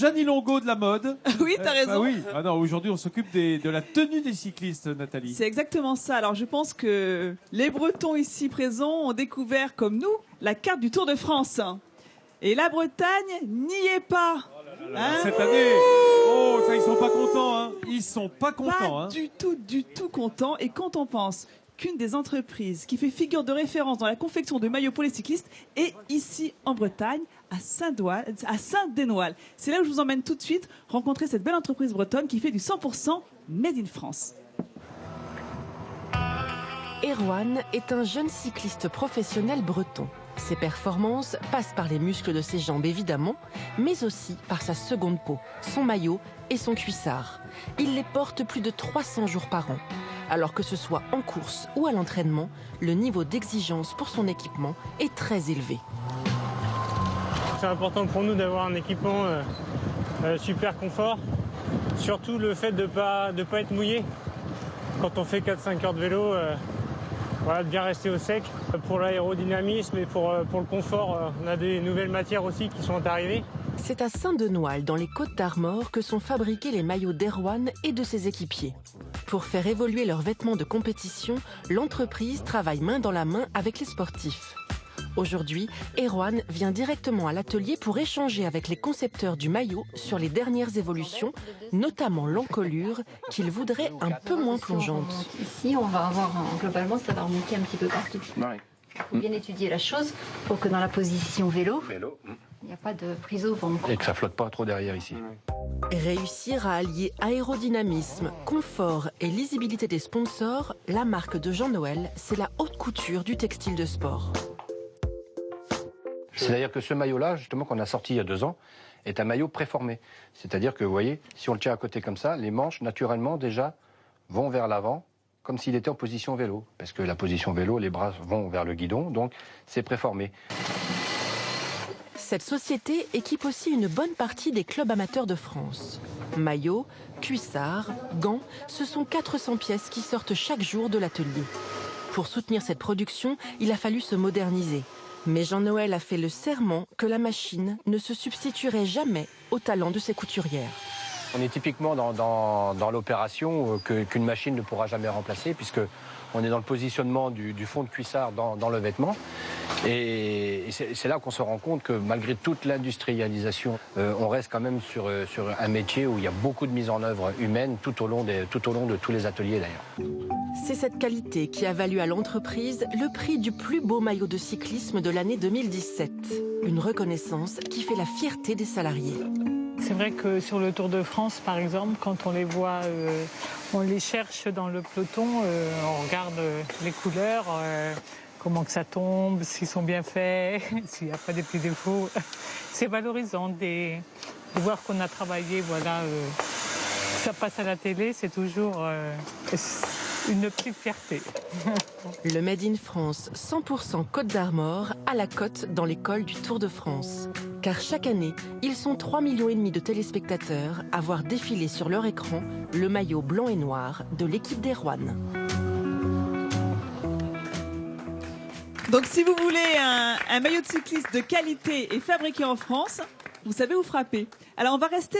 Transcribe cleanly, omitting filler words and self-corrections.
Jeannie Longo de la mode. Oui, t'as raison. Bah oui. Ah non, aujourd'hui, on s'occupe de la tenue des cyclistes, Nathalie. C'est exactement ça. Alors, je pense que les Bretons ici présents ont découvert, comme nous, la carte du Tour de France. Et la Bretagne n'y est pas. Hein, cette année, oh, ça, ils sont pas contents. Hein. Ils sont pas contents. Pas du tout contents. Et quand on pense qu'une des entreprises qui fait figure de référence dans la confection de maillots pour les cyclistes est ici en Bretagne, à Saint-Dénoal. C'est là où je vous emmène tout de suite rencontrer cette belle entreprise bretonne qui fait du 100% Made in France. Erwan est un jeune cycliste professionnel breton. Ses performances passent par les muscles de ses jambes évidemment, mais aussi par sa seconde peau, son maillot et son cuissard. Il les porte plus de 300 jours par an. Alors que ce soit en course ou à l'entraînement, le niveau d'exigence pour son équipement est très élevé. C'est important pour nous d'avoir un équipement super confort. Surtout le fait de pas être mouillé. Quand on fait 4-5 heures de vélo, voilà, de bien rester au sec. Pour l'aérodynamisme et pour le confort, on a des nouvelles matières aussi qui sont arrivées. C'est à Saint-Dénoal, dans les Côtes-d'Armor, que sont fabriqués les maillots d'Erwan et de ses équipiers. Pour faire évoluer leurs vêtements de compétition, l'entreprise travaille main dans la main avec les sportifs. Aujourd'hui, Erwan vient directement à l'atelier pour échanger avec les concepteurs du maillot sur les dernières évolutions, notamment l'encolure qu'il voudrait un peu moins plongeante. Ici, on va avoir, globalement, ça va remonter un petit peu partout. Ouais. Il faut bien étudier la chose pour que dans la position vélo, il n'y a pas de prise au vent. Et que ça flotte pas trop derrière ici. Réussir à allier aérodynamisme, confort et lisibilité des sponsors, la marque de Jean-Noël, c'est la haute couture du textile de sport. C'est-à-dire que ce maillot-là, justement, qu'on a sorti il y a 2 ans, est un maillot préformé. C'est-à-dire que, vous voyez, si on le tient à côté comme ça, les manches, naturellement, déjà, vont vers l'avant, comme s'il était en position vélo. Parce que la position vélo, les bras vont vers le guidon, donc c'est préformé. Cette société équipe aussi une bonne partie des clubs amateurs de France. Maillots, cuissards, gants, ce sont 400 pièces qui sortent chaque jour de l'atelier. Pour soutenir cette production, il a fallu se moderniser. Mais Jean-Noël a fait le serment que la machine ne se substituerait jamais au talent de ses couturières. On est typiquement dans l'opération qu'une machine ne pourra jamais remplacer, puisque on est dans le positionnement du fond de cuissard dans le vêtement. Et c'est là qu'on se rend compte que malgré toute l'industrialisation, on reste quand même sur un métier où il y a beaucoup de mise en œuvre humaine tout au long de tous les ateliers d'ailleurs. C'est cette qualité qui a valu à l'entreprise le prix du plus beau maillot de cyclisme de l'année 2017. Une reconnaissance qui fait la fierté des salariés. C'est vrai que sur le Tour de France, par exemple, quand on les voit, on les cherche dans le peloton, on regarde les couleurs, comment que ça tombe, s'ils sont bien faits, s'il n'y a pas des petits défauts. C'est valorisant de voir qu'on a travaillé, voilà, ça passe à la télé, c'est toujours une petite fierté. Le Made in France 100% Côte d'Armor à la cote dans l'école du Tour de France. Car chaque année, ils sont 3,5 millions de téléspectateurs à voir défiler sur leur écran le maillot blanc et noir de l'équipe d'Erwan. Donc si vous voulez un maillot de cycliste de qualité et fabriqué en France, vous savez où frapper. Alors on va rester